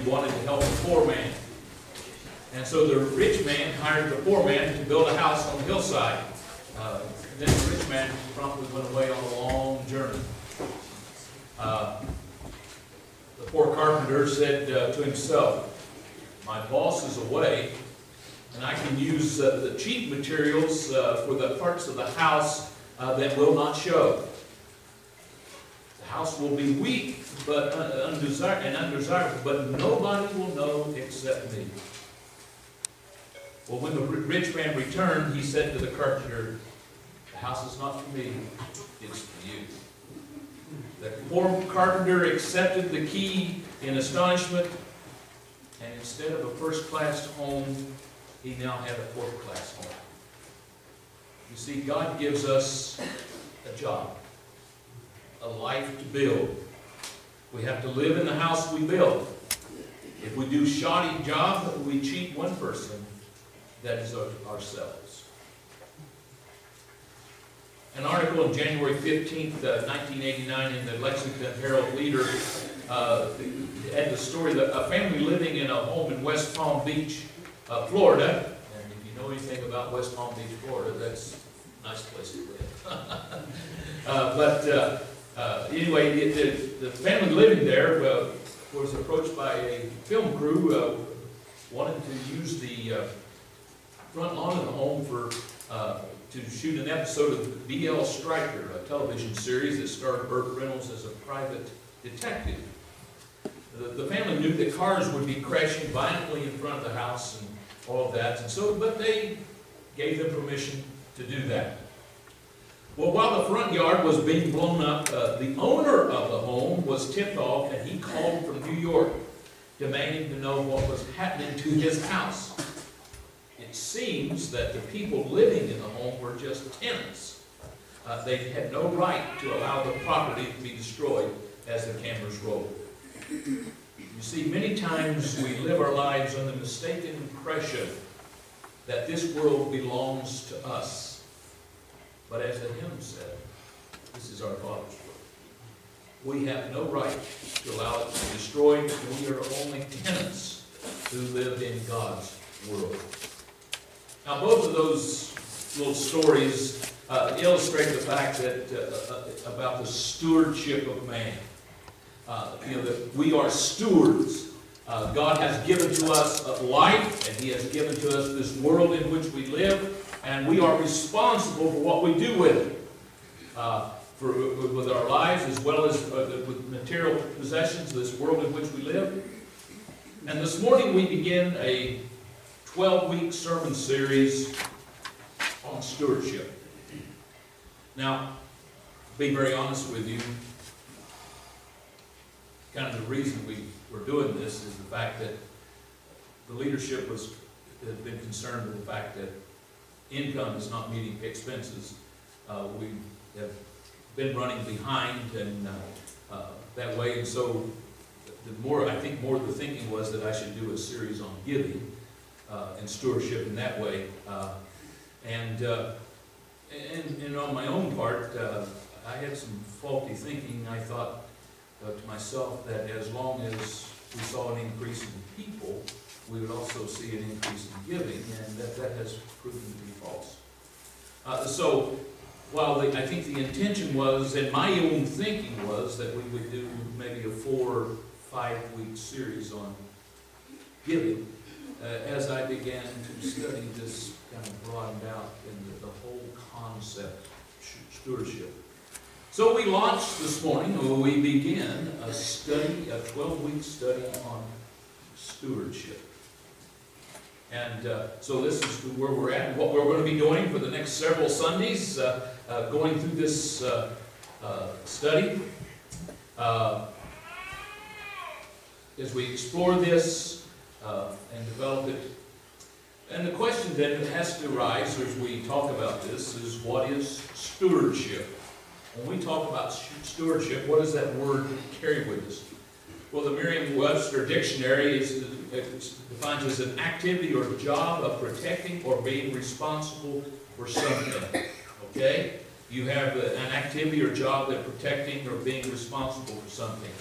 he wanted to help the poor man. And so the rich man hired the poor man to build a house on the hillside. Then the rich man promptly went away on a long journey. The poor carpenter said to himself, "My boss is away, and I can use the cheap materials for the parts of the house that will not show. The house will be weak but undesirable, but nobody will know except me." Well, when the rich man returned, he said to the carpenter, "The house is not for me, it's for you." The poor carpenter accepted the key in astonishment, and instead of a first-class home, he now had a fourth-class home. You see, God gives us a job, a life to build. We have to live in the house we build. If we do a shoddy job, we cheat one person, that is ourselves. An article on January 15th, 1989 in the Lexington Herald-Leader had the story that a family living in a home in West Palm Beach, Florida, and if you know anything about West Palm Beach, Florida, that's a nice place to live. Anyway, the family living there was approached by a film crew wanting to use the front lawn of the home to shoot an episode of B.L. Stryker, a television series that starred Burt Reynolds as a private detective. The family knew that cars would be crashing violently in front of the house and all of that, but they gave them permission to do that. Well, while the front yard was being blown up, the owner of the home was tipped off, and he called from New York, demanding to know what was happening to his house. It seems that the people living in the home were just tenants. They had no right to allow the property to be destroyed as the cameras rolled. You see, many times we live our lives on the mistaken impression that this world belongs to us. But as the hymn said, this is our Father's world. We have no right to allow it to be destroyed. We are only tenants who live in God's world. Now, both of those little stories illustrate the fact that about the stewardship of man. That we are stewards. God has given to us life, and He has given to us this world in which we live, and we are responsible for what we do with it, with our lives as well as with material possessions of this world in which we live. And this morning we begin a 12-week sermon series on stewardship. Now, to be very honest with you, kind of the reason we're doing this is the fact that the leadership has been concerned with the fact that income is not meeting expenses. We have been running behind and that way, and so I think more of the thinking was that I should do a series on giving and stewardship in that way. And on my own part, I had some faulty thinking. I thought to myself that as long as we saw an increase in people, we would also see an increase in giving, and that has proven to be false. So while I think the intention was, and my own thinking was, that we would do maybe a 4 or 5 week series on giving, as I began to study this, kind of broadened out into the whole concept of stewardship. So we launched this morning, we begin a study, a 12-week study on stewardship. And so this is where we're at, and what we're going to be doing for the next several Sundays, going through this study. As we explore this and develop it. And the question then that has to arise as we talk about this is, what is stewardship? When we talk about stewardship, what does that word carry with us? Well, the Merriam-Webster Dictionary defines as an activity or job of protecting or being responsible for something. Okay? You have an activity or job that protecting or being responsible for something.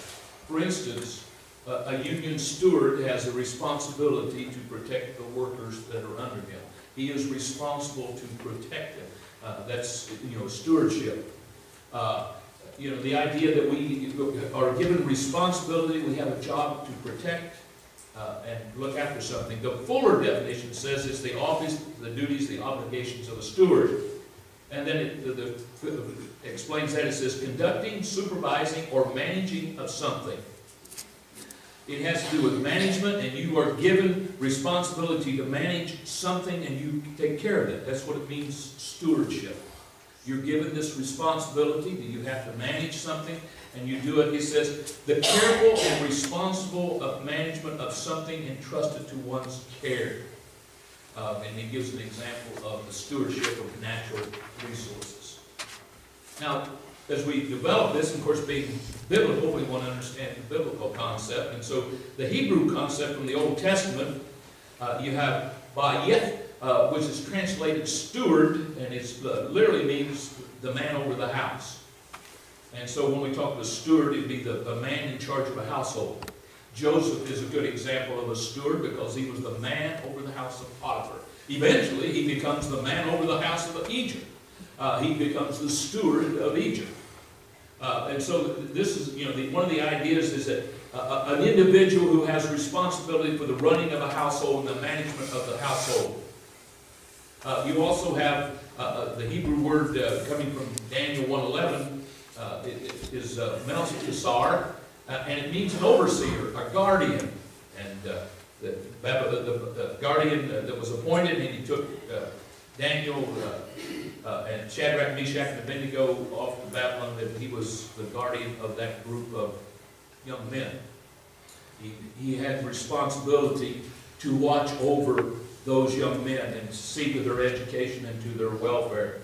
For instance, A union steward has a responsibility to protect the workers that are under him. He is responsible to protect them. That's, stewardship. The idea that we are given responsibility, we have a job to protect and look after something. The fuller definition says it's the office, the duties, the obligations of a steward. And then it explains that. It says conducting, supervising, or managing of something. It has to do with management, and you are given responsibility to manage something, and you take care of it. That's what it means, stewardship. You're given this responsibility that you have to manage something, and you do it. It says, the careful and responsible management of something entrusted to one's care. And he gives an example of the stewardship of natural resources. Now, as we develop this, of course, being biblical, we want to understand the biblical concept. And so the Hebrew concept from the Old Testament, you have bayit, which is translated steward, and it literally means the man over the house. And so when we talk about steward, it'd be the man in charge of a household. Joseph is a good example of a steward because he was the man over the house of Potiphar. Eventually, he becomes the man over the house of Egypt. He becomes the steward of Egypt. And so this is, one of the ideas is that an individual who has responsibility for the running of a household and the management of the household. You also have the Hebrew word coming from Daniel 1:11 is Melchizedek, and it means an overseer, a guardian. And the guardian that was appointed, and he took Daniel and Shadrach, Meshach, and Abednego off to Babylon, that he was the guardian of that group of young men. He had responsibility to watch over those young men and see to their education and to their welfare.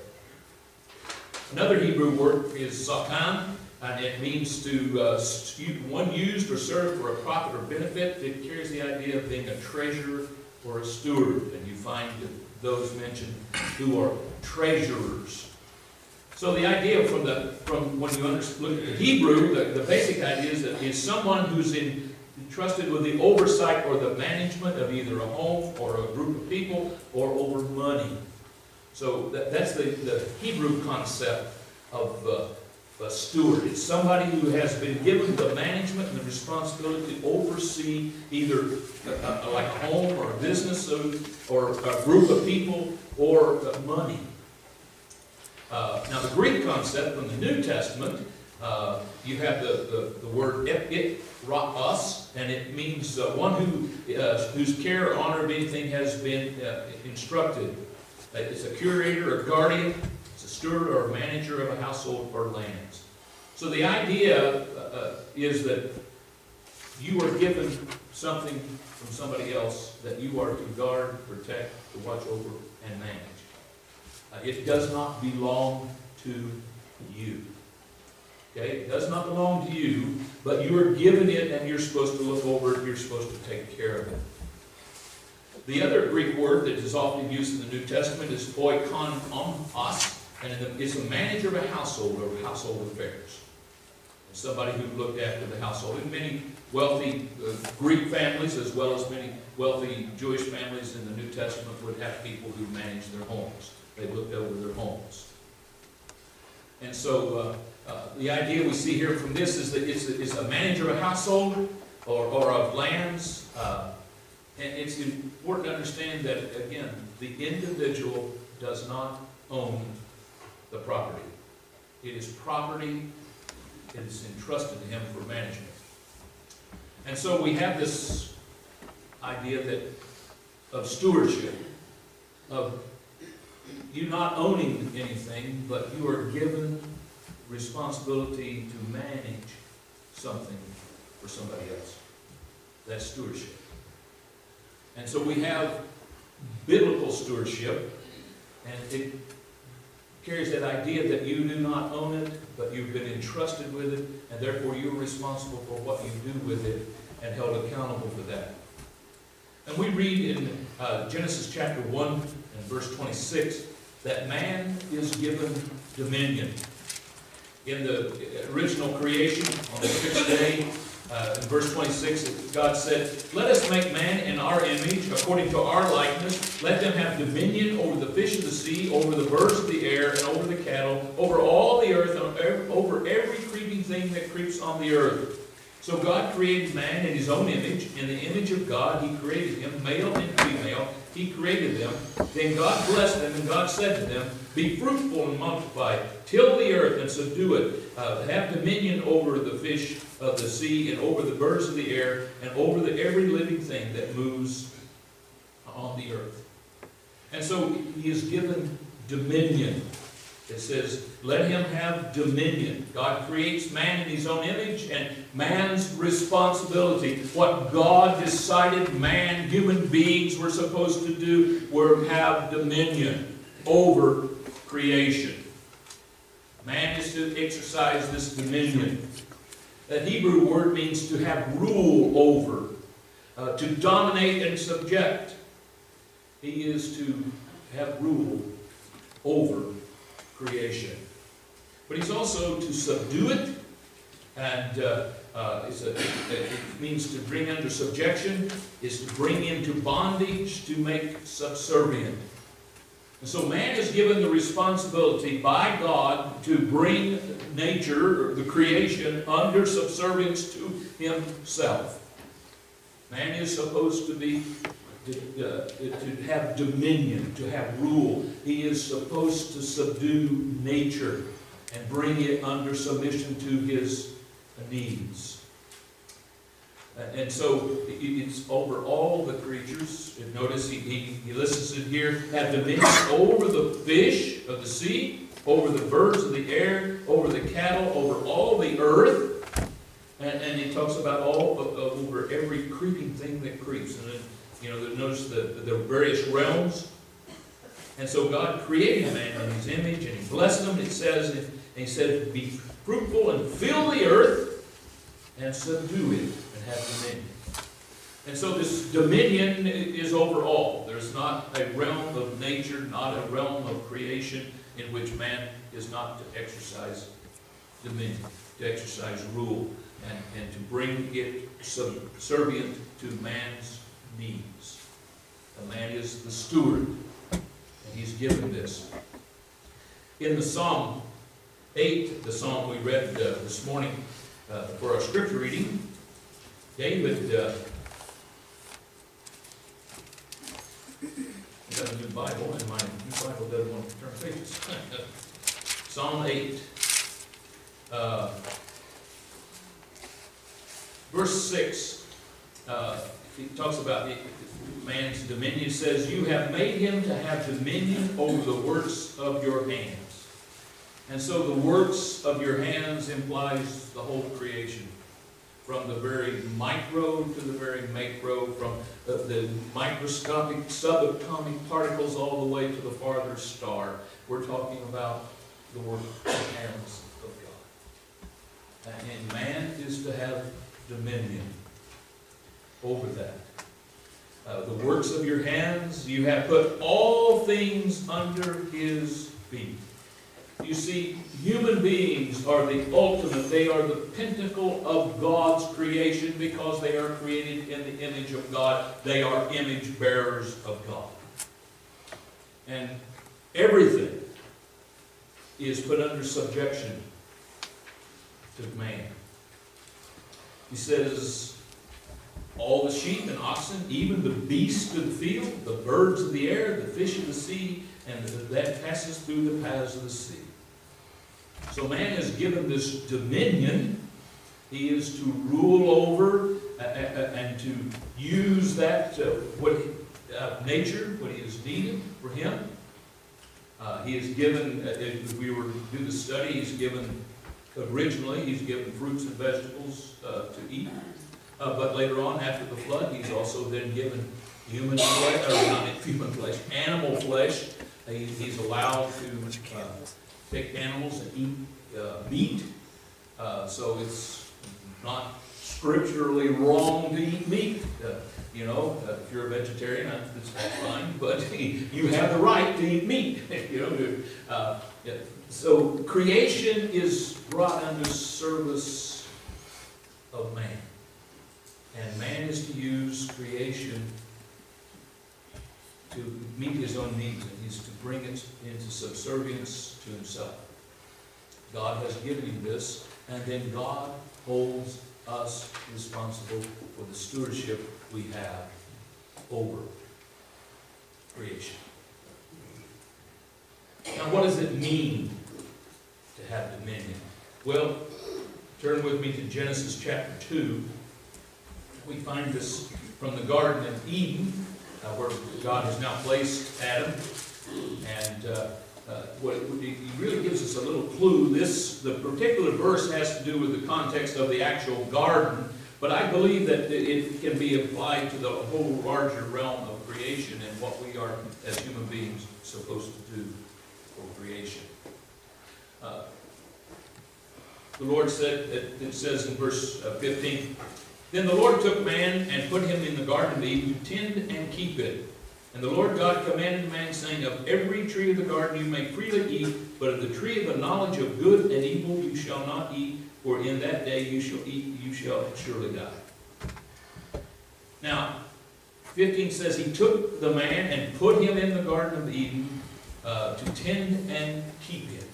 Another Hebrew word is sakan, and it means to one used or served for a profit or benefit. It carries the idea of being a treasurer or a steward, and you find those mentioned who are treasurers. So the idea from when you look at the Hebrew, the basic idea is that is someone who's entrusted with the oversight or the management of either a home or a group of people or over money. So that's the Hebrew concept of a steward. It's somebody who has been given the management and the responsibility to oversee either like a home or a business or a group of people or money. Now the Greek concept from the New Testament, you have the word epirakos, and it means one whose care or honor of anything has been instructed. It's a curator or guardian, it's a steward or a manager of a household or lands. So the idea is that you are given something from somebody else that you are to guard, protect, to watch over, and manage. It does not belong to you. Okay? It does not belong to you, but you are given it and you're supposed to look over it, you're supposed to take care of it. The other Greek word that is often used in the New Testament is oikonomos, and it's a manager of a household or household affairs. It's somebody who looked after the household. And many wealthy Greek families, as well as many wealthy Jewish families in the New Testament, would have people who managed their homes. They looked over their homes. And so the idea we see here from this is that it's a manager of a household or of lands. And it's important to understand that, again, the individual does not own the property. It is property. It is entrusted to him for management. And so we have this idea of stewardship, of you not owning anything, but you are given responsibility to manage something for somebody else. That's stewardship. And so we have biblical stewardship, and it carries that idea that you do not own it, but you've been entrusted with it, and therefore you're responsible for what you do with it and held accountable for that. And we read in Genesis chapter 1 and verse 26 that man is given dominion. In the original creation, on the sixth day, In verse 26, God said, "Let us make man in our image, according to our likeness. Let them have dominion over the fish of the sea, over the birds of the air, and over the cattle, over all the earth, and over every creeping thing that creeps on the earth." So God created man in his own image. In the image of God, he created him, male and female. He created them. Then God blessed them, and God said to them, "Be fruitful and multiply, till the earth and subdue it. Have dominion over the fish of the sea, and over the birds of the air, and over every living thing that moves on the earth." And so he is given dominion. It says, let him have dominion. God creates man in his own image, and man's responsibility, what God decided man, human beings, were supposed to do, were have dominion over creation. Man is to exercise this dominion. That Hebrew word means to have rule over, to dominate and subject. He is to have rule over creation. But he's also to subdue it, and it means to bring under subjection, is to bring into bondage, to make subservient. And so man is given the responsibility by God to bring nature, or the creation, under subservience to himself. Man is supposed to be to have dominion, to have rule. He is supposed to subdue nature and bring it under submission to his needs. And so it's over all the creatures. And notice he lists it here: have dominion over the fish of the sea, over the birds of the air, over the cattle, over all the earth. And he talks about over every creeping thing that creeps. And then, notice the various realms. And so God created man in his image, and he blessed them. It says, and he said, "Be fruitful and fill the earth and subdue it and have dominion." And so this dominion is over all. There's not a realm of nature, not a realm of creation in which man is not to exercise dominion, to exercise rule, and to bring it subservient to man's needs. The man is the steward, and he's given this. In the Psalm 8, the psalm we read this morning for our scripture reading, David, I got a new Bible, and my new Bible doesn't want to turn pages. Psalm 8, verse 6. He talks about man's dominion. It says, "You have made him to have dominion over the works of your hands." And so the works of your hands implies the whole creation, from the very micro to the very macro, from the microscopic subatomic particles all the way to the farthest star. We're talking about the work of the hands of God. And man is to have dominion over that. The works of your hands, you have put all things under his feet. You see, human beings are the ultimate, they are the pinnacle of God's creation because they are created in the image of God. They are image bearers of God. And everything is put under subjection to man. He says, all the sheep and oxen, even the beasts of the field, the birds of the air, the fish of the sea, and that passes through the paths of the sea. So man is given this dominion. He is to rule over and to use that nature, what is needed for him. He is given, if we were to do the study, he's given fruits and vegetables to eat. But later on, after the flood, he's also then given human flesh, or not human flesh, animal flesh. He's allowed to take animals and eat meat. So it's not scripturally wrong to eat meat. If you're a vegetarian, that's fine. But you have the right to eat meat. So creation is brought under service of man. And man is to use creation to meet his own needs, and he's to bring it into subservience to himself. God has given him this, and then God holds us responsible for the stewardship we have over creation. Now, what does it mean to have dominion? Well, turn with me to Genesis chapter 2. We find this from the Garden of Eden, where God has now placed Adam. And he really gives us a little clue. The particular verse has to do with the context of the actual garden, but I believe that it can be applied to the whole larger realm of creation and what we are, as human beings, supposed to do for creation. The Lord said, it says in verse 15, "Then the Lord took man and put him in the Garden of Eden to tend and keep it. And the Lord God commanded man, saying, Of every tree of the garden you may freely eat, but of the tree of the knowledge of good and evil you shall not eat, for in that day you shall eat, you shall surely die." Now, 15 says, He took the man and put him in the Garden of Eden to tend and keep it.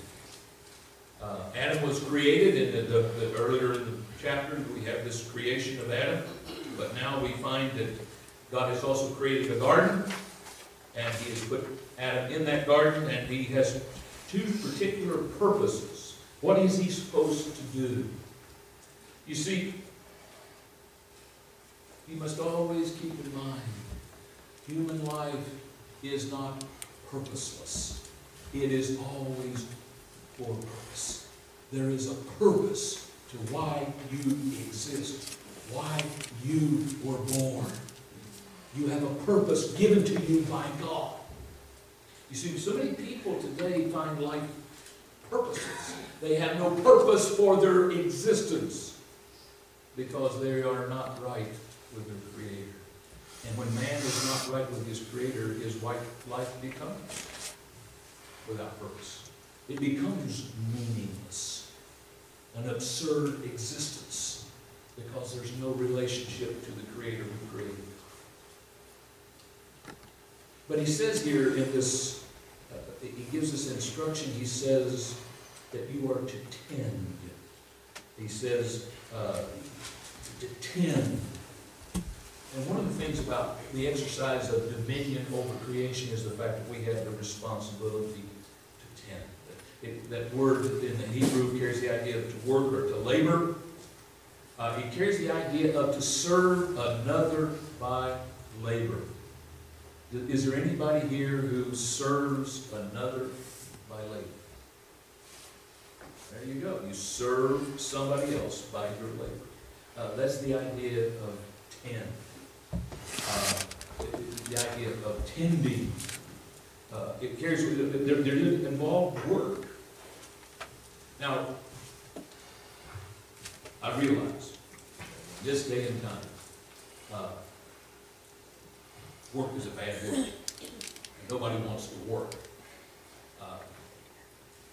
Adam was created, and earlier in the chapter we have this creation of Adam, but now we find that God has also created a garden, and He has put Adam in that garden, and He has two particular purposes. What is He supposed to do? You see, you must always keep in mind, human life is not purposeless. It is always for purpose. There is a purpose to why you exist, why you were born. You have a purpose given to you by God. You see, so many people today find life purposeless. They have no purpose for their existence because they are not right with their Creator. And when man is not right with his Creator, his life becomes without purpose. It becomes meaningless, an absurd existence, because there's no relationship to the Creator who created it. But he says here in this, he gives us instruction. He says that you are to tend. He says to tend. And one of the things about the exercise of dominion over creation is the fact that we have the responsibility to tend. That word in the Hebrew carries the idea of to work or to labor. It carries the idea of to serve another by labor. Is there anybody here who serves another by labor? There you go. You serve somebody else by your labor. That's the idea of tend. The idea of tending. It carries, there involved work. Now, I realize this day and time, work is a bad word. Nobody wants to work.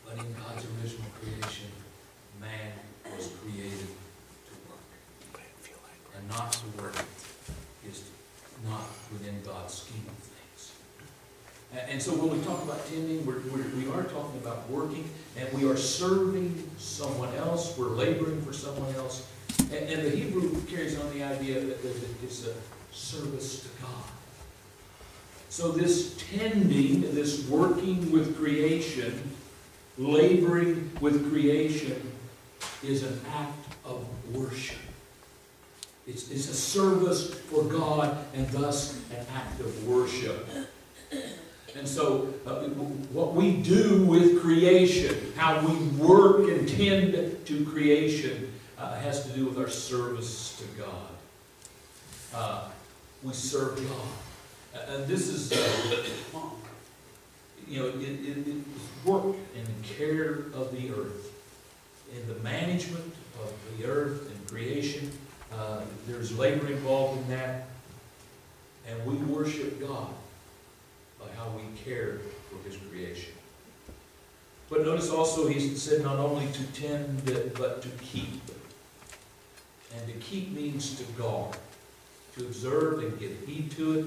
But in God's original creation, man was created to work. And not to work is not within God's scheme of things. And so when we talk about tending, we are talking about working, and we are serving someone else. We're laboring for someone else. And the Hebrew carries on the idea that it's a service to God. So this tending, this working with creation, laboring with creation, is an act of worship. It's a service for God, and thus an act of worship. And so what we do with creation, how we work and tend to creation, has to do with our service to God. We serve God. And this is, it work in the care of the earth, in the management of the earth and creation. There's labor involved in that, and we worship God by how we care for His creation. But notice also he said not only to tend, but to keep. And to keep means to guard. to observe and give heed to it,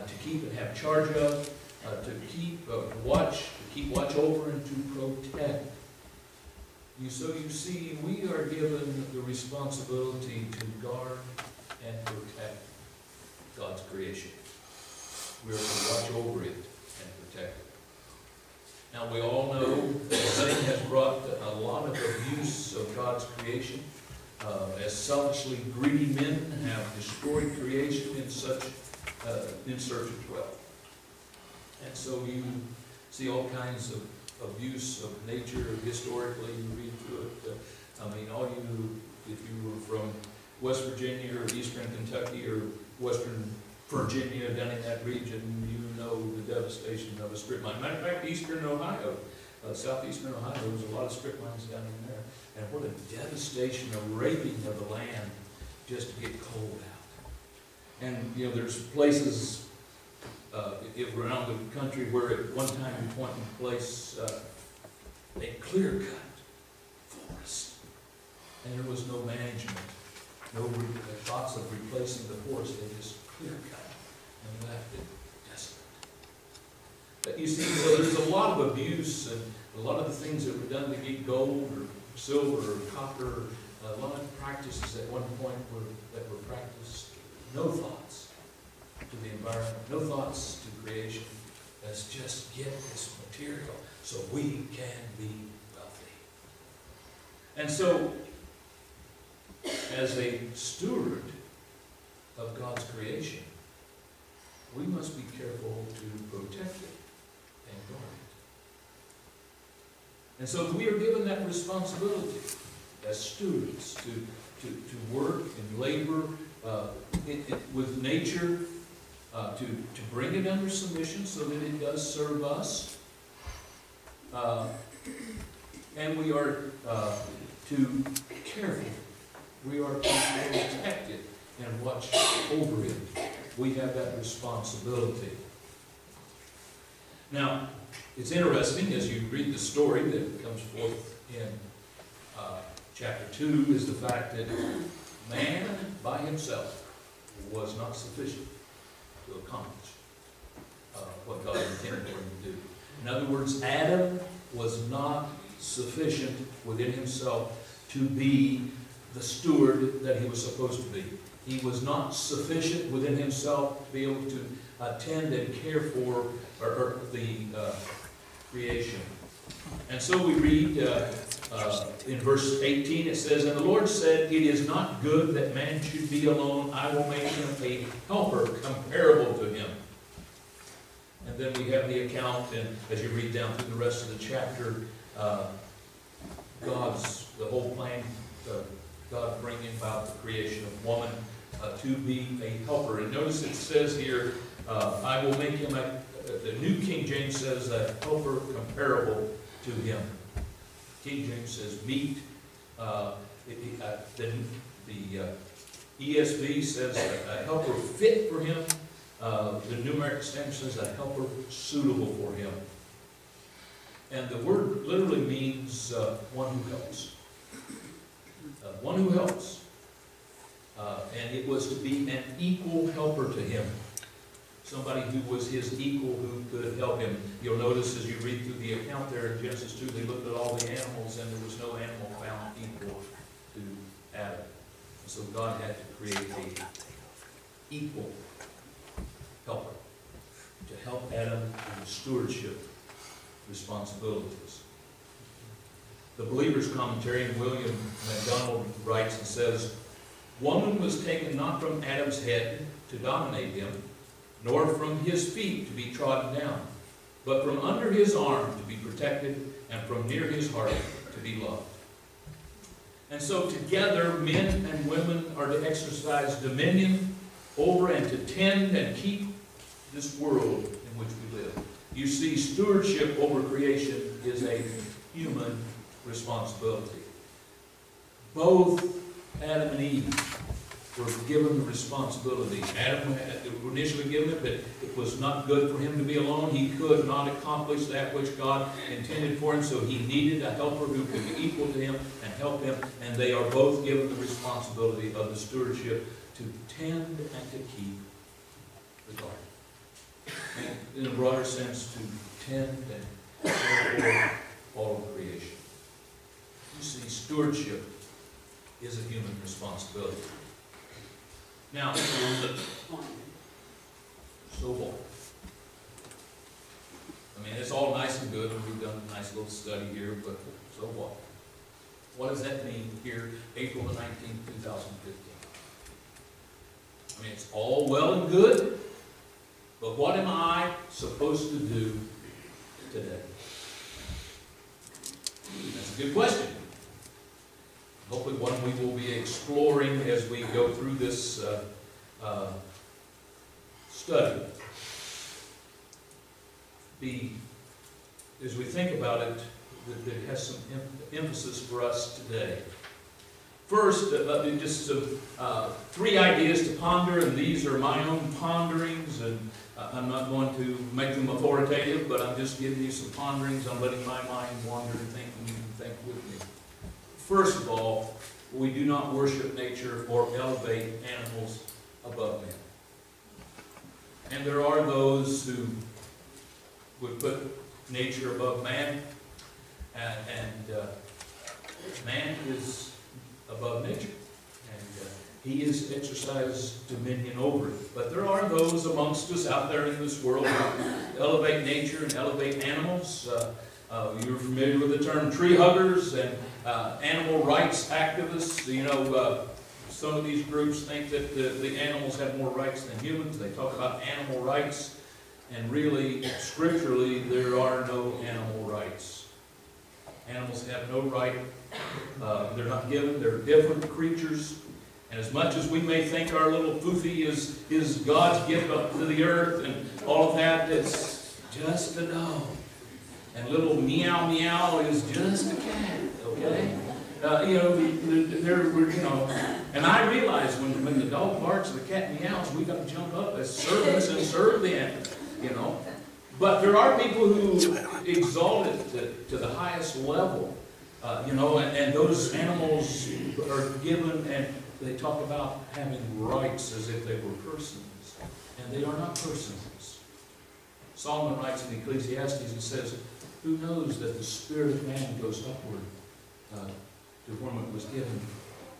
to keep and have charge of, to keep watch over and to protect. So you see, we are given the responsibility to guard and protect God's creation. We are to watch over it and protect it. Now we all know that sin has brought a lot of abuse of God's creation. As selfishly greedy men have destroyed creation in search of wealth. And so you see all kinds of abuse of nature. Historically, you read through it. If you were from West Virginia or Eastern Kentucky or Western Virginia, down in that region, you know the devastation of a strip mine. Matter of fact, Eastern Ohio, southeastern Ohio, there's a lot of strip mines down in there. And what a devastation, a raping of the land just to get coal out. And, there's places around the country where at one time and point in place, they clear-cut forest. And there was no management, no thoughts of replacing the forest. They just clear-cut and left it desolate. But you see, so there's a lot of abuse, and a lot of the things that were done to get gold or silver or copper, a lot of practices at one point that were practiced. No thoughts to the environment, no thoughts to creation. Let's just get this material so we can be wealthy. And so, as a steward of God's creation, we must be careful to protect it and guard it. And so we are given that responsibility as stewards to work and labor with nature, to bring it under submission so that it does serve us. And we are to careful. We are to protect it and watch over it. We have that responsibility. Now, it's interesting as you read the story that comes forth in chapter 2 is the fact that man by himself was not sufficient to accomplish what God intended for him to do. In other words, Adam was not sufficient within himself to be the steward that he was supposed to be. He was not sufficient within himself to be able to tend and care for the creation. And so we read in verse 18, it says, "And the Lord said, It is not good that man should be alone. I will make him a helper comparable to him." And then we have the account, and as you read down through the rest of the chapter, the whole plan, God bringing about the creation of woman to be a helper. And notice it says here, I will make him the New King James says a helper comparable to him. King James says meet. The ESV says a helper fit for him. The New American Standard says a helper suitable for him. And the word literally means one who helps. One who helps. And it was to be an equal helper to him. Somebody who was his equal who could help him. You'll notice as you read through the account there in Genesis 2, they looked at all the animals and there was no animal found equal to Adam. So God had to create an equal helper to help Adam in stewardship responsibilities. The Believer's Commentary, William MacDonald writes and says, "Woman was taken not from Adam's head to dominate him, nor from his feet to be trodden down, but from under his arm to be protected, and from near his heart to be loved." And so together, men and women are to exercise dominion over and to tend and keep this world in which we live. You see, stewardship over creation is a human responsibility. Both Adam and Eve were given the responsibility. Adam had initially given it, but it was not good for him to be alone. He could not accomplish that which God intended for him, so he needed a helper who could be equal to him and help him, and they are both given the responsibility of the stewardship to tend and to keep the garden. And in a broader sense, to tend and care for all of creation. You see, stewardship is a human responsibility. Now, so what? I mean, it's all nice and good, and we've done a nice little study here, but so what? What does that mean here, April the 19th, 2015? I mean, it's all well and good, but what am I supposed to do today? That's a good question. Hopefully one we will be exploring as we go through this study. As we think about it, it has some emphasis for us today. First, just some, 3 ideas to ponder, and these are my own ponderings, and I'm not going to make them authoritative, but I'm just giving you some ponderings. I'm letting my mind wander and think, and you can think with me. First of all, we do not worship nature or elevate animals above men. And there are those who would put nature above man, and man is above nature, and he has exercised dominion over it. But there are those amongst us out there in this world who elevate nature and elevate animals. You're familiar with the term tree huggers and animal rights activists. You know, some of these groups think that the animals have more rights than humans. They talk about animal rights, and really, scripturally, there are no animal rights. Animals have no right. They're not given. They're different creatures. And as much as we may think our little foofy is God's gift up to the earth and all of that, it's just a dog. And little meow meow is just a cat, okay? And I realize when the dog barks and the cat meows, we got to jump up as servants and serve them, you know. But there are people who exalt it to the highest level, and those animals are given, and they talk about having rights as if they were persons, and they are not persons. Solomon writes in Ecclesiastes, he says, who knows that the spirit of man goes upward to whom it was given,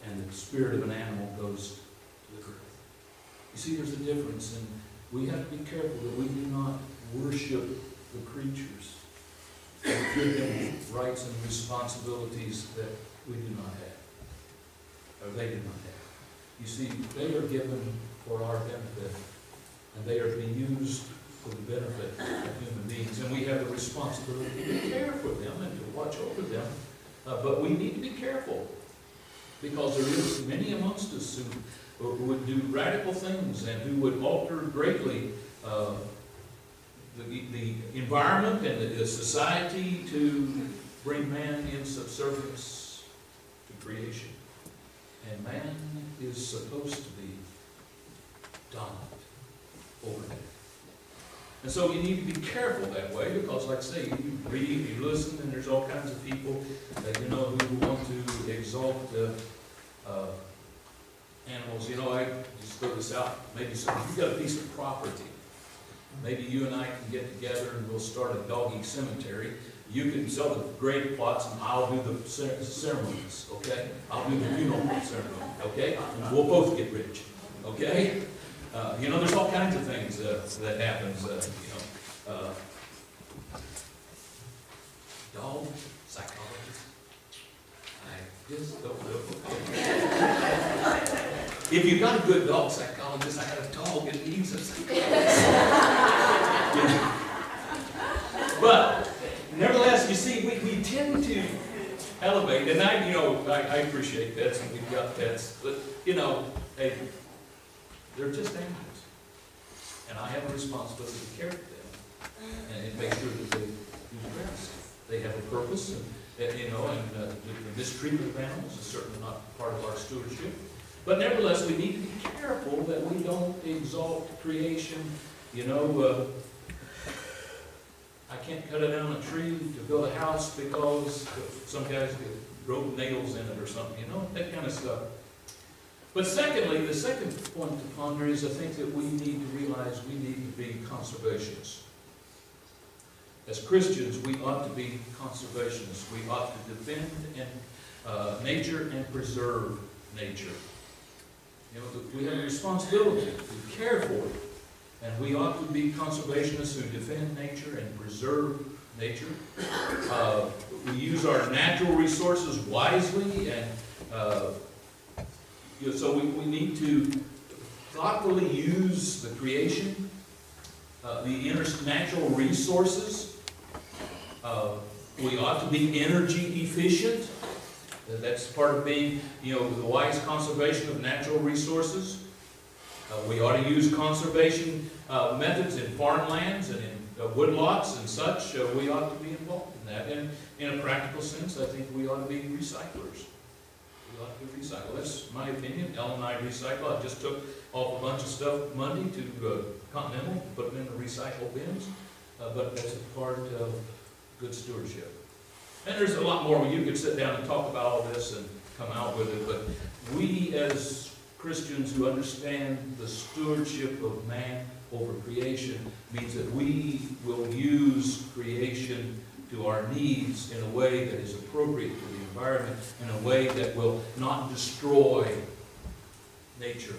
and the spirit of an animal goes to the earth. You see, there's a difference, and we have to be careful that we do not worship the creatures and give them rights and responsibilities that we do not have, or they do not have. You see, they are given for our benefit, and they are to be used for the benefit of human beings, and we have the responsibility to care for them and to watch over them. But we need to be careful, because there is many amongst us who would do radical things and who would alter greatly the environment and the society to bring man in subservience to creation. And man is supposed to be dominant over that. And so you need to be careful that way, because like I say, you read, you listen, and there's all kinds of people that, who want to exalt animals. I just throw this out. Maybe if you've got a piece of property, maybe you and I can get together and we'll start a doggy cemetery. You can sell the grave plots and I'll do the ceremonies, okay? I'll do the funeral ceremony, okay? And we'll both get rich, okay? There's all kinds of things that happens, dog psychologist. I just don't know. If you've got a good dog psychologist, I had a dog that needs a psychologist. But nevertheless, you see, we tend to elevate, and I appreciate pets, and we've got pets, but hey, they're just animals. And I have a responsibility to care for them and make sure that they do the best. They have a purpose, and the mistreatment of animals is certainly not part of our stewardship. But nevertheless, we need to be careful that we don't exalt creation. I can't cut down a tree to build a house because some guys drove nails in it or something, that kind of stuff. But secondly, the second point to ponder is I think that we need to realize we need to be conservationists. As Christians, we ought to be conservationists. We ought to defend nature and preserve nature. You know, we have a responsibility to care for it. And we ought to be conservationists who defend nature and preserve nature. We use our natural resources wisely, and so we need to thoughtfully use the creation, the natural resources. We ought to be energy efficient. That's part of being, the wise conservation of natural resources. We ought to use conservation methods in farmlands and in woodlots and such. We ought to be involved in that. And in a practical sense, I think we ought to be recyclers. We ought to recycle. That's my opinion. Ellen and I recycle. I just took off a bunch of stuff Monday to Continental, put them in the recycle bins. But that's a part of good stewardship. And there's a lot more. You could sit down and talk about all this and come out with it. But we as Christians who understand the stewardship of man over creation means that we will use creation to our needs in a way that is appropriate to the environment, in a way that will not destroy nature,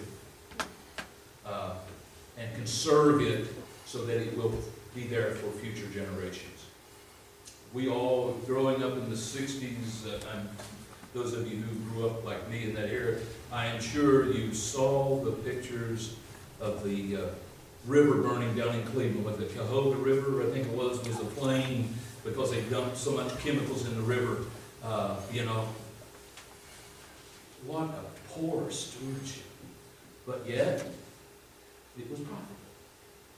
and conserve it so that it will be there for future generations. We all, growing up in the 60s, those of you who grew up like me in that era, I am sure you saw the pictures of the river burning down in Cleveland, with the Cuyahoga River, I think it was a plane, because they dumped so much chemicals in the river. What a poor stewardship. But yet, it was profitable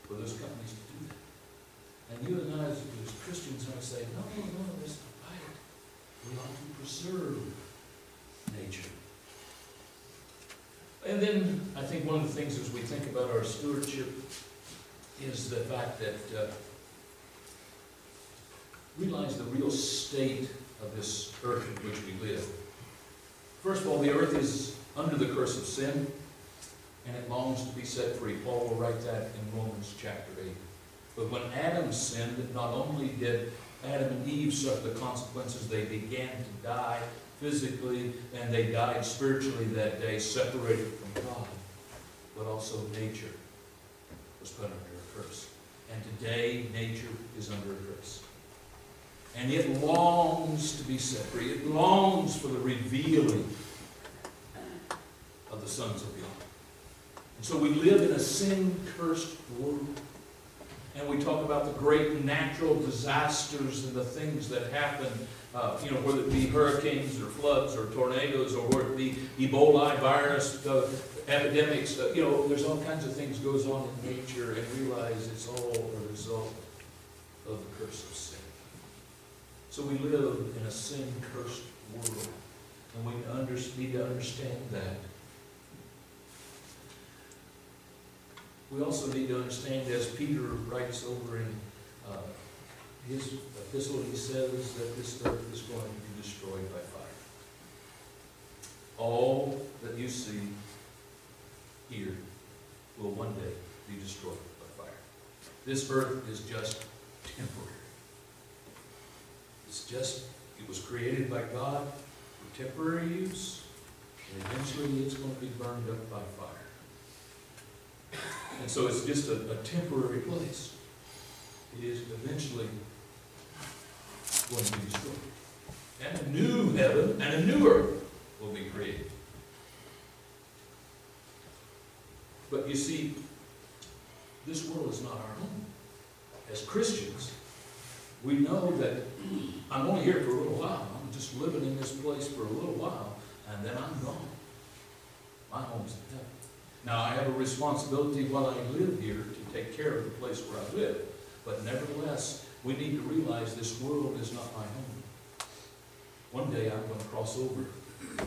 for those companies to do that. And you and I, as Christians, might say, no, that's not right. We ought to preserve nature. And then I think one of the things as we think about our stewardship is the fact that realize the real state of this earth in which we live. First of all, the earth is under the curse of sin, and it longs to be set free. Paul will write that in Romans chapter 8. But when Adam sinned, not only did Adam and Eve suffer the consequences, they began to die physically, and they died spiritually that day, separated from God. But also nature was put under a curse. And today, nature is under a curse. And it longs to be set free. It longs for the revealing of the sons of God. And so we live in a sin-cursed world. And we talk about the great natural disasters and the things that happen, whether it be hurricanes or floods or tornadoes, or whether it be Ebola virus, epidemics. There's all kinds of things goes on in nature, and realize it's all a result of the curse of sin. So we live in a sin-cursed world, and we need to understand that. We also need to understand, as Peter writes over in his epistle, he says that this earth is going to be destroyed by fire. All that you see here will one day be destroyed by fire. This earth is just temporary. It was created by God for temporary use, and eventually it's going to be burned up by fire. And so it's just a temporary place. It is eventually going to be destroyed. And a new heaven and a new earth will be created. But you see, this world is not our home. As Christians, we know that I'm only here for a little while. I'm just living in this place for a little while, and then I'm gone. My home's in heaven. Now, I have a responsibility while I live here to take care of the place where I live. But nevertheless, we need to realize this world is not my home. One day I'm going to cross over.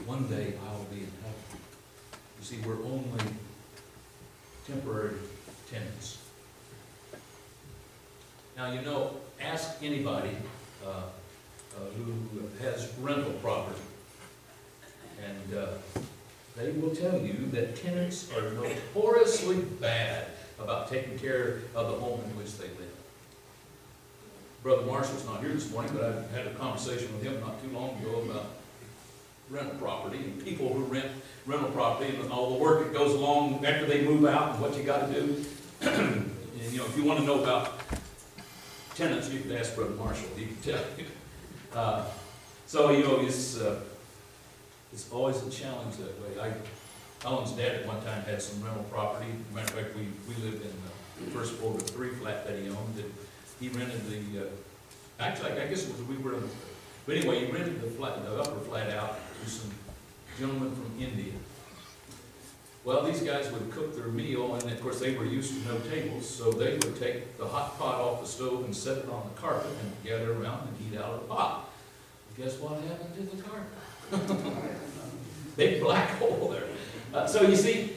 One day I will be in heaven. You see, we're only temporary tenants. Now, ask anybody who has rental property. And they will tell you that tenants are notoriously bad about taking care of the home in which they live. Brother Marshall's not here this morning, but I had a conversation with him not too long ago about rental property and people who rent rental property and all the work that goes along after they move out and what you got to do. And, you know, if you want to know about tenants, you can ask Brother Marshall. He can tell you. So, you know, it's always a challenge that way. Ellen's dad at one time had some rental property. Matter of fact, we lived in the first floor of a 3-flat that he owned. And he rented the, actually, I guess it was, we were, but anyway, he rented the upper flat out to some gentlemen from India. Well, these guys would cook their meal, and of course they were used to no tables, so they would take the hot pot off the stove and set it on the carpet and gather around and eat out of the pot. Guess what happened to the carpet? Big black hole there. So you see,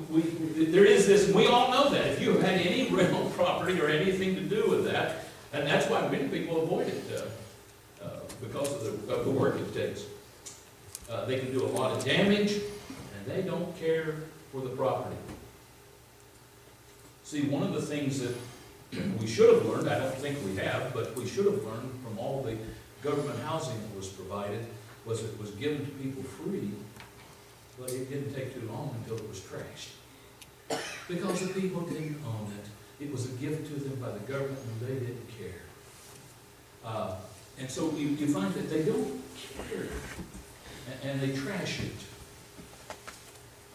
there is this, and we all know that. If you have had any rental property or anything to do with that, and that's why many people avoid it, because of the work it takes. They can do a lot of damage, and they don't care for the property. See, one of the things that we should have learned, I don't think we have, but we should have learned from all the government housing that was provided, was it was given to people free, but it didn't take too long until it was trashed. Because the people didn't own it. It was a gift to them by the government, and they didn't care. And so you find that they don't care, and they trash it.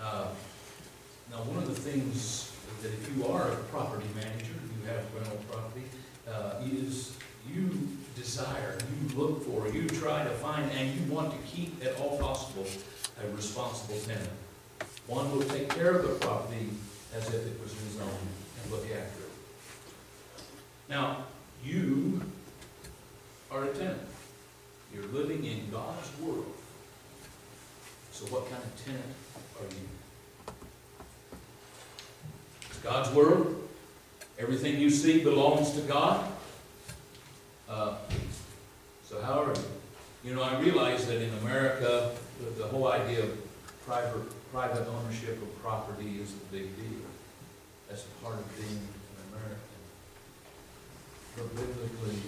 Now, one of the things that if you are a property manager, you have rental property, is you desire, you look for, you try to find, and you want to keep at all possible a responsible tenant. One who will take care of the property as if it was his own and look after it. Now, you are a tenant. You're living in God's world. So what kind of tenant are you? It's God's world. Everything you see belongs to God. So how are you? You know, I realize that in America, the whole idea of private ownership of property is a big deal. That's part of being an American. But biblically,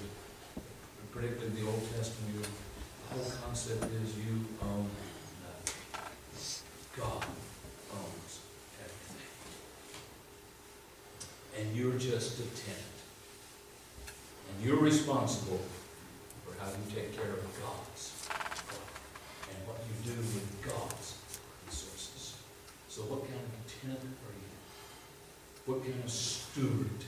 particularly the Old Testament, the whole concept is you own nothing. God owns everything. And you're just a tenant. And you're responsible for how you take care of God's and what you do with God's resources. So what kind of tenant are you? What kind of steward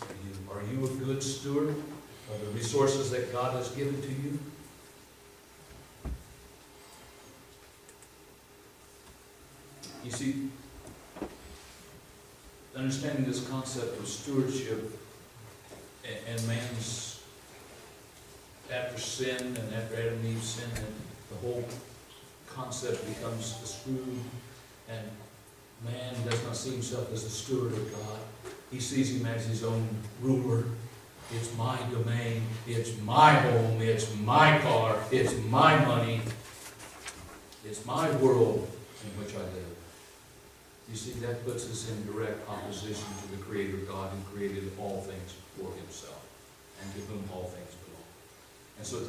are you? Are you a good steward of the resources that God has given to you? You see, understanding this concept of stewardship and man's, after sin and after Adam and Eve sin, the whole concept becomes screwed, and man does not see himself as a steward of God. He sees him as his own ruler. It's my domain, it's my home, it's my car, it's my money, it's my world in which I live. You see, that puts us in direct opposition to the Creator God who created all things for himself and to whom all things belong. And so it's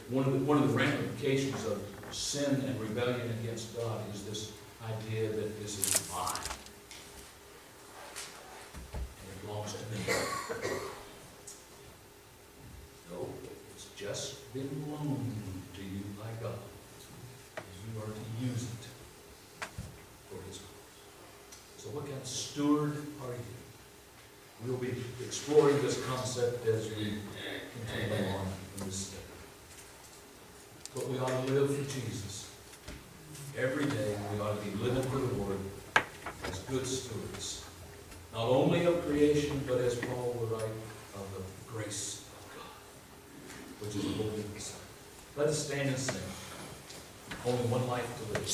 one of the ramifications of sin and rebellion against God is this idea that this is mine. And it belongs to me. No, it's just been loaned to you by God. And you are to use it for his cause. So what kind of steward are you? We'll be exploring this concept as we continue on in this study. But we ought to live for Jesus. Every day we ought to be living for the Lord as good stewards. Not only of creation, but as Paul would write, of the grace of God, which is holy and son. Let us stand and sing. Only one life to live.